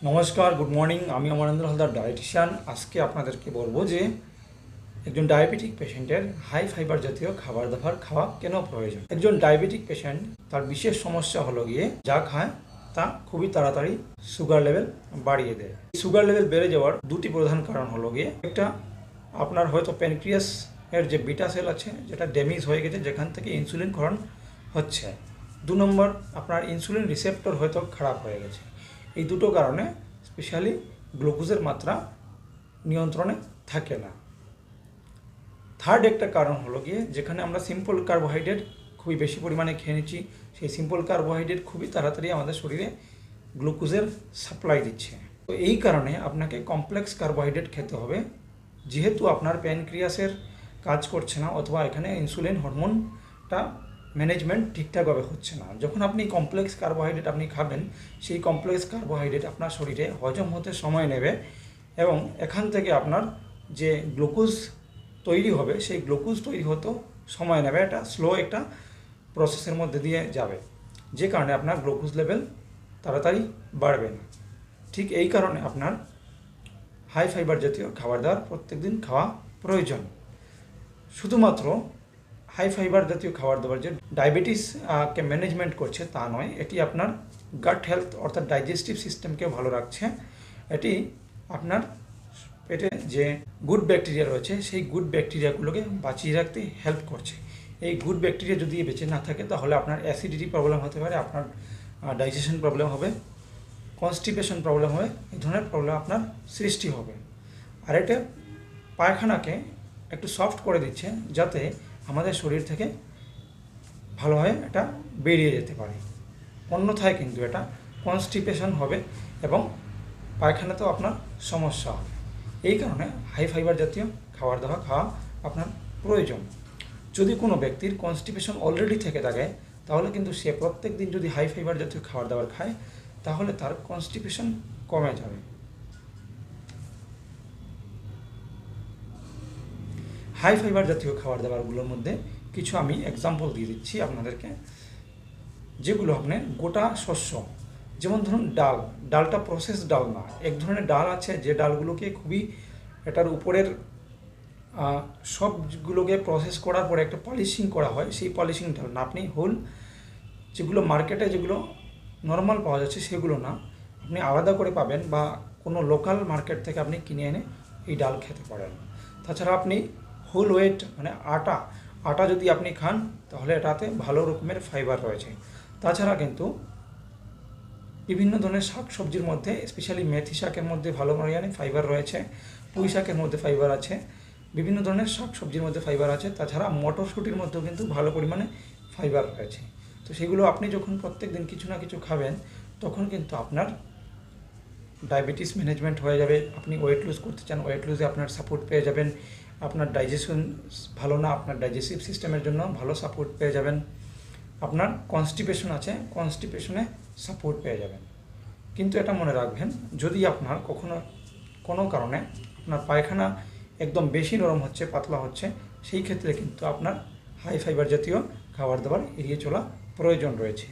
নমস্কার, good morning. আমি Amarendra Haldar, dietician. আজকে আপনাদেরকে বলবো যে একজন ডায়াবেটিক পেশেন্টের হাই ফাইবার জাতীয় খাবার দাবার খাওয়া কেন প্রয়োজন। একজন ডায়াবেটিক পেশেন্ট, তার বিশেষ সমস্যা হলো গিয়ে যা খায় তা খুবই তাড়াতাড়ি সুগার লেভেল বাড়িয়ে দেয়। সুগার লেভেল বেড়ে যাওয়ার দুটি প্রধান কারণ হলো গিয়ে, একটা আপনার হয়তো প্যানক্রিয়াস এর যে বিটা সেল আছে যেটা ড্যামেজ হয়ে গেছে, যেখান থেকে ইনসুলিন ক্ষরণ হচ্ছে। 2 নম্বর, আপনার ইনসুলিন রিসেপ্টর হয়তো খারাপ হয়ে গেছে। এই দুটো কারণে স্পেশালি গ্লুকোজের মাত্রা নিয়ন্ত্রণে থাকে না। থার্ড একটা কারণ হলো গিয়ে, যেখানে আমরা সিম্পল কার্বোহাইড্রেট খুবই বেশি পরিমাণে খেয়ে নিচ্ছি, সেই সিম্পল কার্বোহাইড্রেট খুবই তাড়াতাড়ি আমাদের শরীরে গ্লুকোজের সাপ্লাই দিচ্ছে। তো এই কারণে আপনাকে কমপ্লেক্স কার্বোহাইড্রেট খেতে হবে, যেহেতু আপনার প্যানক্রিয়াসের কাজ করছে না, অথবা এখানে ইনসুলিন হরমোনটা ম্যানেজমেন্ট ঠিকঠাকভাবে হচ্ছে না। যখন আপনি কমপ্লেক্স কার্বোহাইড্রেট আপনি খাবেন, সেই কমপ্লেক্স কার্বোহাইড্রেট আপনার শরীরে হজম হতে সময় নেবে, এবং এখান থেকে আপনার যে গ্লুকোজ তৈরি হবে, সেই গ্লুকোজ তৈরি হতেও সময় নেবে। এটা স্লো একটা প্রসেসের মধ্যে দিয়ে যাবে, যে কারণে আপনার গ্লুকোজ লেভেল তাড়াতাড়ি বাড়বে না। ঠিক এই কারণে আপনার হাই ফাইবার জাতীয় খাবার দাবার প্রত্যেকদিন খাওয়া প্রয়োজন। শুধুমাত্র হাই ফাইবার জাতীয় খাবার দাবার যে ডায়াবেটিসকে ম্যানেজমেন্ট করছে তা নয়, এটি আপনার গাট হেলথ অর্থাৎ ডাইজেস্টিভ সিস্টেমকেও ভালো রাখছে। এটি আপনার পেটে যে গুড ব্যাকটেরিয়া রয়েছে, সেই গুড ব্যাকটেরিয়াগুলোকে বাঁচিয়ে রাখতে হেল্প করছে। এই গুড ব্যাকটেরিয়া যদি বেঁচে না থাকে, তাহলে আপনার অ্যাসিডিটি প্রবলেম হতে পারে, আপনার ডাইজেশন প্রবলেম হবে, কনস্টিপেশন প্রবলেম হবে, এই ধরনের প্রবলেম আপনার সৃষ্টি হবে। আর এটা পায়খানাকে একটু সফট করে দিচ্ছে, যাতে আমাদের শরীর থেকে ভালোভাবে এটা বেরিয়ে যেতে পারে। অন্যথায় কিন্তু এটা কনস্টিপেশন হবে এবং পায়খানাতেও আপনার সমস্যা হবে। এই কারণে হাই ফাইবার জাতীয় খাবার দাবার খাওয়া আপনার প্রয়োজন। যদি কোনো ব্যক্তির কনস্টিপেশন অলরেডি থেকে থাকে, তাহলে কিন্তু সে প্রত্যেক দিন যদি হাই ফাইবার জাতীয় খাবার দাবার খায়, তাহলে তার কনস্টিপেশন কমে যাবে। হাই ফাইবার জাতীয় খাবার দাবারগুলোর মধ্যে কিছু আমি এক্সাম্পল দিয়ে দিচ্ছি আপনাদেরকে, যেগুলো আপনি গোটা শস্য, যেমন ধরুন ডালটা প্রসেস ডাল না। এক ধরনের ডাল আছে যে ডালগুলোকে খুবই এটার উপরের সবগুলোকে প্রসেস করার পরে একটা পলিশিং করা হয়, সেই পলিশিং ডাল না। আপনি হোল যেগুলো মার্কেটে যেগুলো নর্মাল পাওয়া যাচ্ছে সেগুলো না, আপনি আলাদা করে পাবেন, বা কোনো লোকাল মার্কেট থেকে আপনি কিনে এনে এই ডাল খেতে পারেন। তাছাড়া আপনি হোল ওয়েট মানে আটা যদি আপনি খান, তাহলে এটাতে ভালো রকমের ফাইবার রয়েছে। তাছাড়া কিন্তু বিভিন্ন ধরনের শাক সবজির মধ্যে, স্পেশালি মেথি শাকের মধ্যে ভালো পরিমাণে ফাইবার রয়েছে, পুঁই শাকের মধ্যে ফাইবার আছে, বিভিন্ন ধরনের শাক সবজির মধ্যে ফাইবার আছে। তাছাড়া মটরশুঁটির মধ্যেও কিন্তু ভালো পরিমাণে ফাইবার রয়েছে। তো সেগুলো আপনি যখন প্রত্যেক দিন কিছু না কিছু খাবেন, তখন কিন্তু আপনার ডায়াবেটিস ম্যানেজমেন্ট হয়ে যাবে। আপনি ওয়েট লুজ করতে চান, ওয়েট লুজে আপনার সাপোর্ট পেয়ে যাবেন। আপনার ডাইজেশন ভালো না, আপনার ডাইজেস্টিভ সিস্টেমের জন্য ভালো সাপোর্ট পেয়ে যাবেন। আপনার কনস্টিপেশন আছে, কনস্টিপেশনে সাপোর্ট পেয়ে যাবেন। কিন্তু এটা মনে রাখবেন, যদি আপনার কখনো কোনো কারণে আপনার পায়খানা একদম বেশি নরম হচ্ছে, পাতলা হচ্ছে, সেই ক্ষেত্রে কিন্তু আপনার হাই ফাইবার জাতীয় খাবার দাবার এড়িয়ে চলা প্রয়োজন রয়েছে।